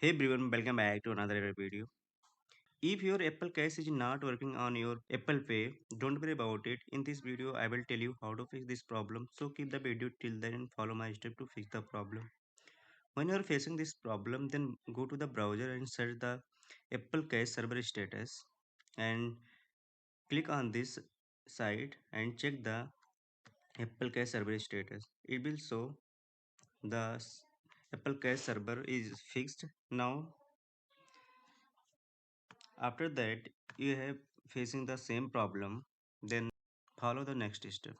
Hey everyone, welcome back to another video. If your Apple case is not working on your Apple Pay, don't worry about it. In this video, I will tell you how to fix this problem. So keep the video till then and follow my step to fix the problem. When you are facing this problem, then go to the browser and search the Apple case server status and click on this site and check the Apple case server status. It will show the Apple case server is fixed. Now after that you have facing the same problem, then follow the next step.